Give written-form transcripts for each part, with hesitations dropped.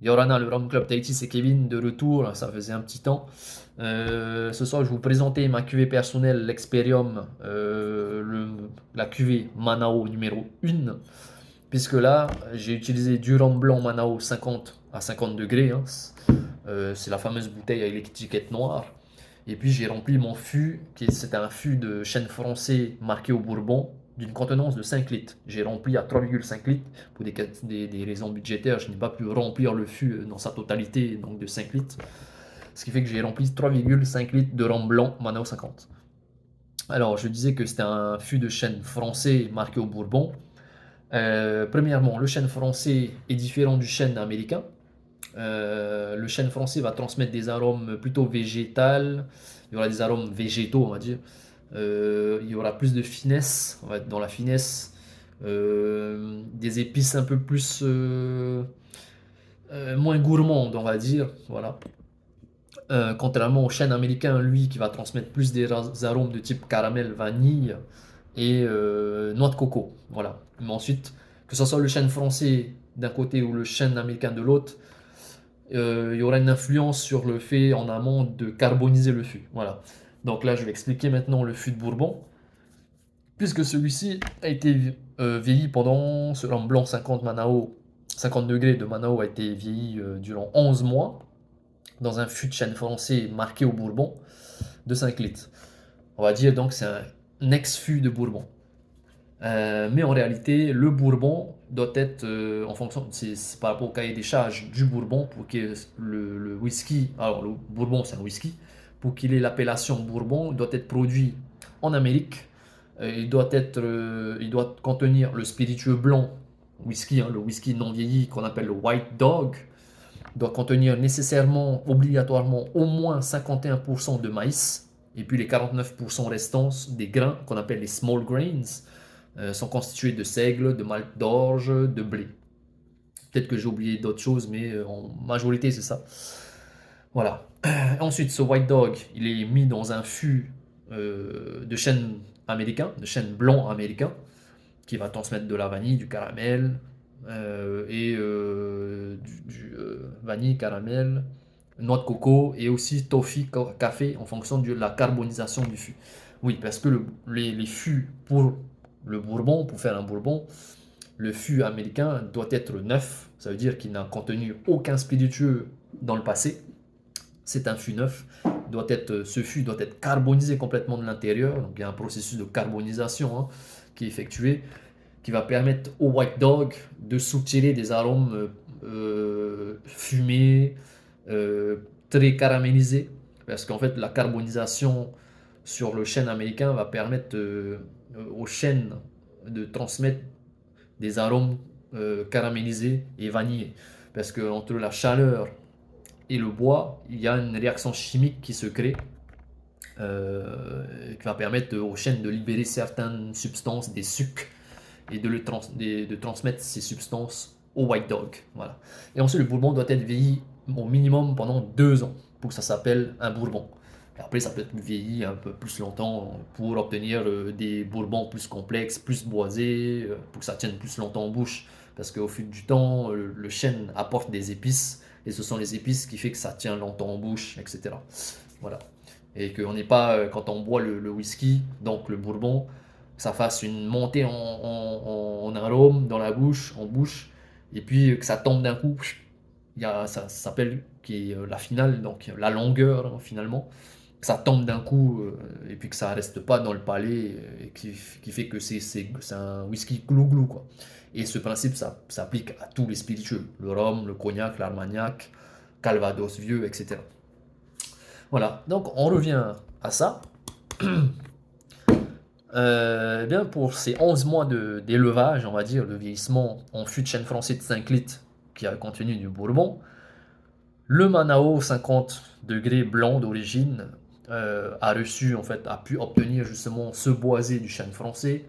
Yorana, le Rhum Club Tahiti, c'est Kevin de retour, ça faisait un petit temps. Ce soir, je vais vous présenter ma cuvée personnelle, l'Experium, la cuvée Manao numéro 1. Puisque là, j'ai utilisé du rhum blanc Manao 50 à 50 degrés, hein. C'est la fameuse bouteille avec l'étiquette noire. Et puis j'ai rempli mon fût, c'était un fût de chêne français marqué au bourbon, d'une contenance de 5 litres. J'ai rempli à 3,5 litres. Pour des raisons budgétaires, je n'ai pas pu remplir le fût dans sa totalité, donc de 5 litres. Ce qui fait que j'ai rempli 3,5 litres de rhum blanc Manao 50. Alors, je disais que c'était un fût de chêne français marqué au bourbon. Premièrement, le chêne français est différent du chêne américain. Le chêne français va transmettre des arômes plutôt végétales. Il y aura des arômes végétaux, on va dire. Il y aura plus de finesse, on va être dans la finesse. Des épices un peu plus moins gourmandes, on va dire. Voilà. Contrairement au chêne américain, lui, qui va transmettre plus des arômes de type caramel, vanille et noix de coco. Voilà. Mais ensuite, que ce soit le chêne français d'un côté ou le chêne américain de l'autre, il y aura une influence sur le fait en amont de carboniser le fût. Voilà. Donc là, je vais expliquer maintenant le fût de Bourbon. Puisque celui-ci a été vieilli pendant, ce rhum blanc 50 Manao, 50 degrés de Manao a été vieilli durant 11 mois dans un fût de chêne français marqué au Bourbon de 5 litres. On va dire donc c'est un ex-fût de Bourbon. Mais en réalité, le Bourbon doit être, en fonction, c'est par rapport au cahier des charges du Bourbon, pour que le whisky, alors le Bourbon c'est un whisky, pour qu'il ait l'appellation Bourbon, il doit être produit en Amérique. Il doit contenir le spiritueux blanc, whisky, hein, le whisky non vieilli qu'on appelle le White Dog, doit contenir nécessairement, obligatoirement, au moins 51% de maïs, et puis les 49% restants des grains qu'on appelle les small grains sont constitués de seigle, de malt d'orge, de blé. Peut-être que j'ai oublié d'autres choses, mais en majorité c'est ça. Voilà. Ensuite, ce white dog, il est mis dans un fût de chêne américain, de chêne blanc américain, qui va transmettre de la vanille, du caramel, vanille, caramel, noix de coco et aussi toffee, café en fonction de la carbonisation du fût. Oui, parce que les fûts pour le bourbon, pour faire un bourbon, le fût américain doit être neuf, ça veut dire qu'il n'a contenu aucun spiritueux dans le passé. C'est un fût neuf. Ce fût doit être carbonisé complètement de l'intérieur. Donc il y a un processus de carbonisation, hein, qui est effectué, qui va permettre au White Dog de soutirer des arômes fumés, très caramélisés. Parce qu'en fait, la carbonisation sur le chêne américain va permettre au chêne de transmettre des arômes caramélisés et vanillés. Parce que entre la chaleur et le bois, il y a une réaction chimique qui se crée, qui va permettre au chêne de libérer certaines substances, des sucs, et de transmettre ces substances au white dog. Voilà. Et ensuite, le bourbon doit être vieilli au minimum pendant 2 ans pour que ça s'appelle un bourbon. Et après, ça peut être vieilli un peu plus longtemps pour obtenir des bourbons plus complexes, plus boisés, pour que ça tienne plus longtemps en bouche. Parce qu'au fil du temps, le chêne apporte des épices, et ce sont les épices qui fait que ça tient longtemps en bouche, etc. Voilà. Et qu'on n'est pas, quand on boit le whisky, donc le bourbon, que ça fasse une montée en arôme dans la bouche, en bouche, et puis que ça tombe d'un coup. Ça s'appelle qui est la finale, donc la longueur, hein, finalement. Que ça tombe d'un coup, et puis que ça reste pas dans le palais, et qui fait que c'est un whisky glou-glou, quoi. Et ce principe, ça s'applique à tous les spiritueux, le rhum, le cognac, l'armagnac, calvados vieux, etc. Voilà, donc on revient à ça. Bien pour ces 11 mois d'élevage, on va dire, de vieillissement en fût de chêne français de 5 litres qui a contenu du bourbon, le Manao 50 degrés blanc d'origine a reçu, en fait, a pu obtenir justement ce boisé du chêne français,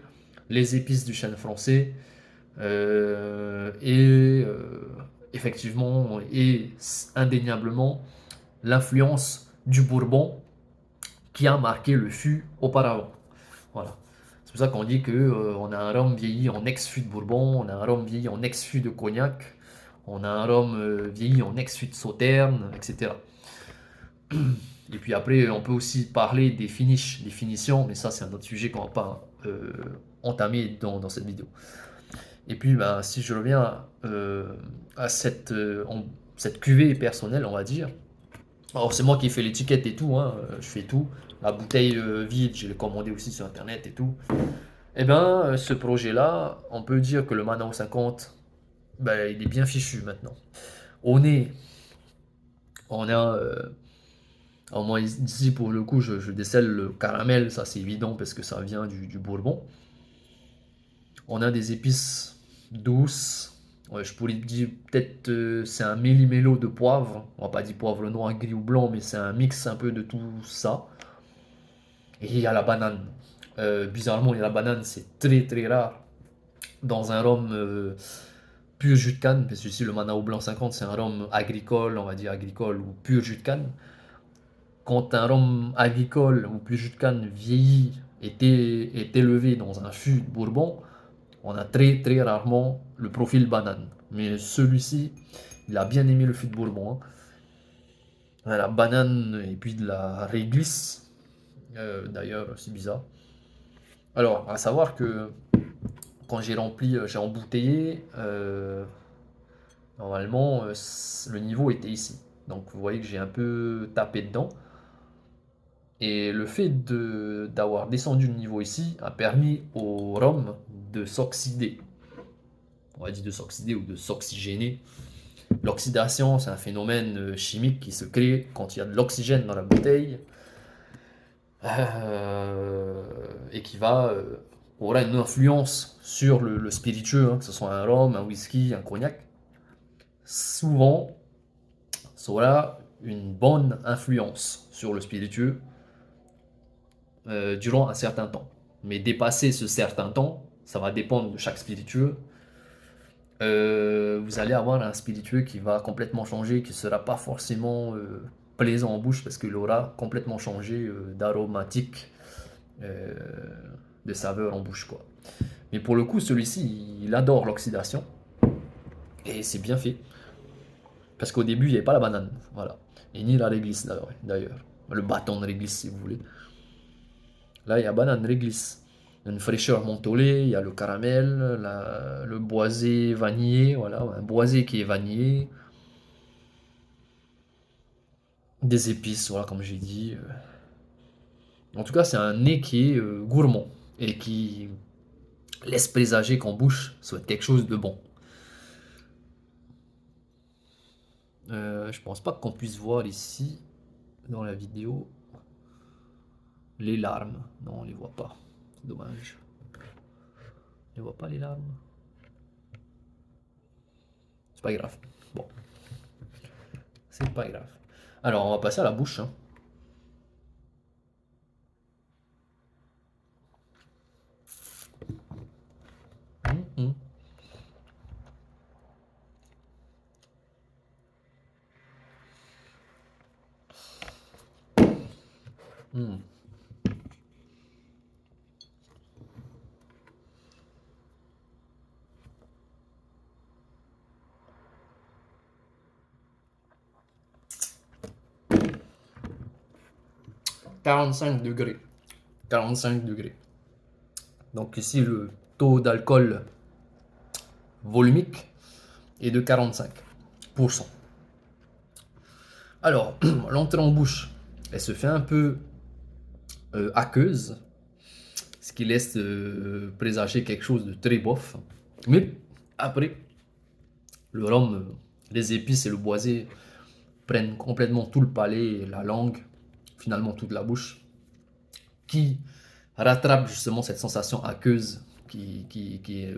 les épices du chêne français, et effectivement et indéniablement l'influence du bourbon qui a marqué le fût auparavant. Voilà. C'est pour ça qu'on dit que on a un rhum vieilli en ex-fût de Bourbon, on a un rhum vieilli en ex-fût de Cognac, On a un rhum vieilli en ex-fût de Sauterne, etc. Et puis après, on peut aussi parler des finishes, des finitions, mais ça, c'est un autre sujet qu'on va pas entamer dans cette vidéo. Et puis, ben, si je reviens à cette cuvée personnelle, on va dire. Alors, c'est moi qui fais l'étiquette et tout, hein, je fais tout. La bouteille vide, je l'ai commandée aussi sur internet et tout. Et bien, ce projet-là, on peut dire que le Manao 50, ben, il est bien fichu maintenant. Au nez, on a. Alors moi, ici, pour le coup, je décèle le caramel, ça c'est évident parce que ça vient du Bourbon. On a des épices douces. Ouais, je pourrais dire peut-être c'est un méli-mélo de poivre. On va pas dire poivre noir, gris ou blanc, mais c'est un mix un peu de tout ça. Et il y a la banane. Bizarrement, il y a la banane, c'est très très rare dans un rhum pur jus de canne. Parce que ici, le Manao Blanc 50, c'est un rhum agricole, on va dire agricole ou pur jus de canne. Quand un rhum agricole ou plus jus de canne vieilli est élevé dans un fût de Bourbon, on a très très rarement le profil banane. Mais celui-ci, il a bien aimé le fût de Bourbon, hein. On a la banane et puis de la réglisse. D'ailleurs, c'est bizarre. Alors, à savoir que quand j'ai rempli, j'ai embouteillé, normalement, le niveau était ici. Donc, vous voyez que j'ai un peu tapé dedans. Et le fait d'avoir descendu le niveau ici a permis au rhum de s'oxyder. On va dire de s'oxyder ou de s'oxygéner. L'oxydation, c'est un phénomène chimique qui se crée quand il y a de l'oxygène dans la bouteille et qui aura une influence sur le spiritueux, hein, que ce soit un rhum, un whisky, un cognac. Souvent, ça aura une bonne influence sur le spiritueux durant un certain temps. Mais dépasser ce certain temps, ça va dépendre de chaque spiritueux. Vous allez avoir un spiritueux qui va complètement changer, qui ne sera pas forcément plaisant en bouche parce qu'il aura complètement changé d'aromatique, euh, de saveur en bouche, quoi. Mais pour le coup, celui-ci, il adore l'oxydation et c'est bien fait parce qu'au début, il n'y avait pas la banane, voilà, et ni la réglisse d'ailleurs, le bâton de réglisse si vous voulez. Là, il y a banane réglisse. Une fraîcheur mentholée, il y a le caramel, le boisé vanillé, voilà, un boisé qui est vanillé, des épices, voilà, comme j'ai dit. En tout cas, c'est un nez qui est gourmand et qui laisse présager qu'en bouche, ça va être quelque chose de bon. Je pense pas qu'on puisse voir ici, dans la vidéo, les larmes. Non, on les voit pas. C'est dommage. On les voit pas les larmes. C'est pas grave. Bon, c'est pas grave. Alors, on va passer à la bouche, hein. 45 degrés. 45 degrés. Donc ici, le taux d'alcool volumique est de 45%. Alors, l'entrée en bouche, elle se fait un peu aqueuse, ce qui laisse présager quelque chose de très bof. Mais après, le rhum, les épices et le boisé prennent complètement tout le palais, la langue, finalement toute la bouche, qui rattrape justement cette sensation aqueuse qui est...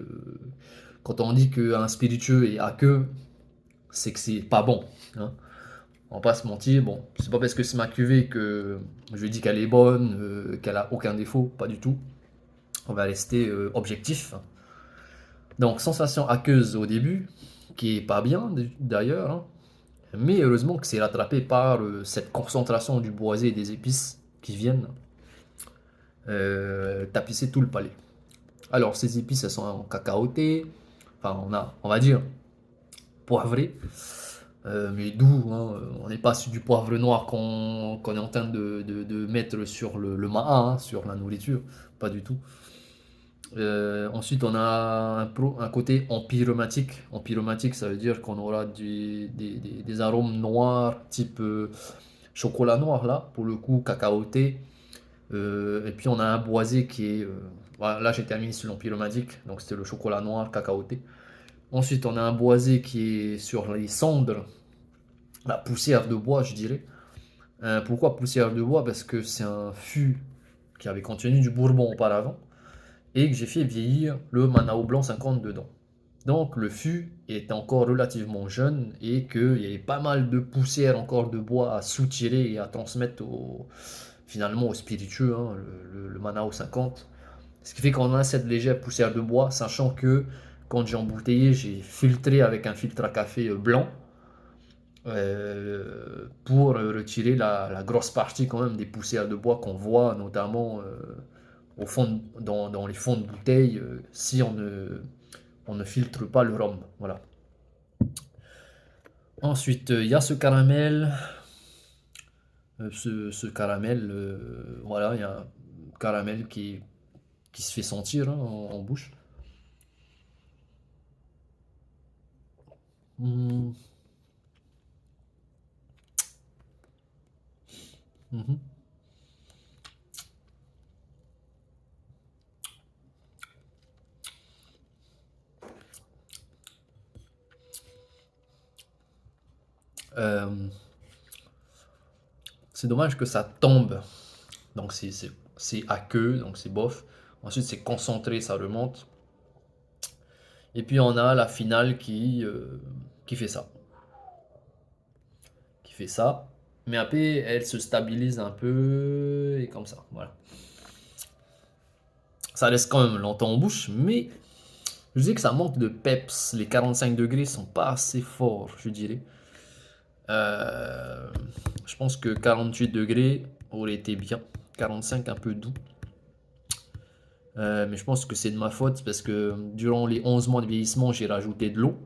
quand on dit qu'un spiritueux est aqueux, c'est que c'est pas bon, hein. On va pas se mentir, bon, c'est pas parce que c'est ma cuvée que je dis qu'elle est bonne, qu'elle a aucun défaut, pas du tout. On va rester objectif. Donc, sensation aqueuse au début, qui est pas bien d'ailleurs, hein. Mais heureusement que c'est rattrapé par cette concentration du boisé et des épices qui viennent tapisser tout le palais. Alors, ces épices, elles sont en cacaoté, enfin, on va dire, poivré. Mais doux, hein, on n'est pas sur du poivre noir qu'on est en train de mettre sur le maha, hein, sur la nourriture, pas du tout. Ensuite, on a un côté empyromatique. Empyromatique, ça veut dire qu'on aura des arômes noirs, type chocolat noir, là, pour le coup, cacaoté. Et puis, on a un boisé qui est. Voilà, là, j'ai terminé sur l'empyromatique, donc c'était le chocolat noir, cacaoté. Ensuite, on a un boisé qui est sur les cendres, la poussière de bois, je dirais. Pourquoi poussière de bois? Parce que c'est un fût qui avait contenu du bourbon auparavant et que j'ai fait vieillir le Manao Blanc 50 dedans. Donc le fût est encore relativement jeune et qu'il y avait pas mal de poussière encore de bois à soutirer et à transmettre finalement au spiritueux, hein, le Manao 50. Ce qui fait qu'on a cette légère poussière de bois, sachant que quand j'ai embouteillé, j'ai filtré avec un filtre à café blanc pour retirer la grosse partie quand même des poussières de bois qu'on voit notamment au fond dans les fonds de bouteille si on ne filtre pas le rhum. Voilà. Ensuite, il y a ce caramel. Ce caramel, voilà, il y a un caramel qui se fait sentir, hein, en bouche. Mhm. Mhm. Euh, c'est dommage que ça tombe. Donc c'est aqueux, donc c'est bof. Ensuite c'est concentré, ça remonte. Et puis on a la finale qui fait ça. Qui fait ça. Mais après, elle se stabilise un peu et comme ça. Voilà. Ça reste quand même longtemps en bouche, mais je dis que ça manque de peps. Les 45 degrés sont pas assez forts, je dirais. Euh, je pense que 48 degrés aurait été bien. 45 un peu doux. Mais je pense que c'est de ma faute parce que durant les 11 mois de vieillissement, j'ai rajouté de l'eau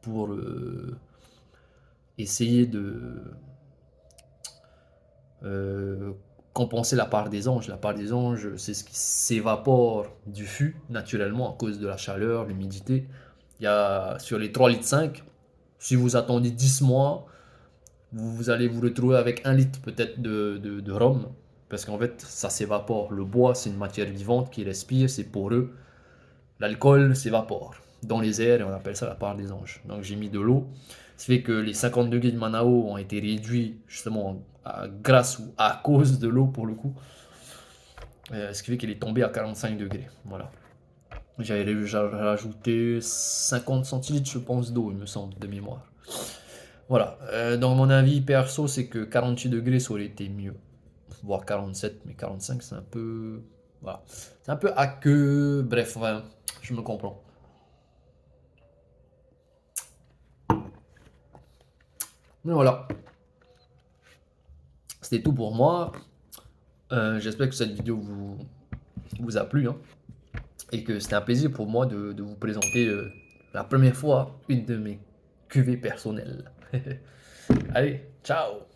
pour essayer de euh, compenser la part des anges. La part des anges, c'est ce qui s'évapore du fût naturellement à cause de la chaleur, l'humidité. Il y a sur les 3,5 litres, si vous attendez 10 mois, vous allez vous retrouver avec 1 litre peut-être de rhum. Parce qu'en fait, ça s'évapore. Le bois, c'est une matière vivante qui respire, c'est poreux. L'alcool s'évapore dans les airs et on appelle ça la part des anges. Donc j'ai mis de l'eau. Ce qui fait que les 50 degrés de Manao ont été réduits justement grâce ou à cause de l'eau pour le coup. Ce qui fait qu'il est tombé à 45 degrés. Voilà. J'avais rajouté 50 centilitres, je pense, d'eau, il me semble, de mémoire. Voilà. Donc mon avis perso, c'est que 48 degrés, ça aurait été mieux. Voire 47, mais 45, c'est un peu. Voilà. C'est un peu aqueux. Bref, ouais, je me comprends. Mais voilà. C'était tout pour moi. J'espère que cette vidéo vous a plu, hein, et que c'était un plaisir pour moi de vous présenter la première fois une de mes cuvées personnelles. Allez, ciao!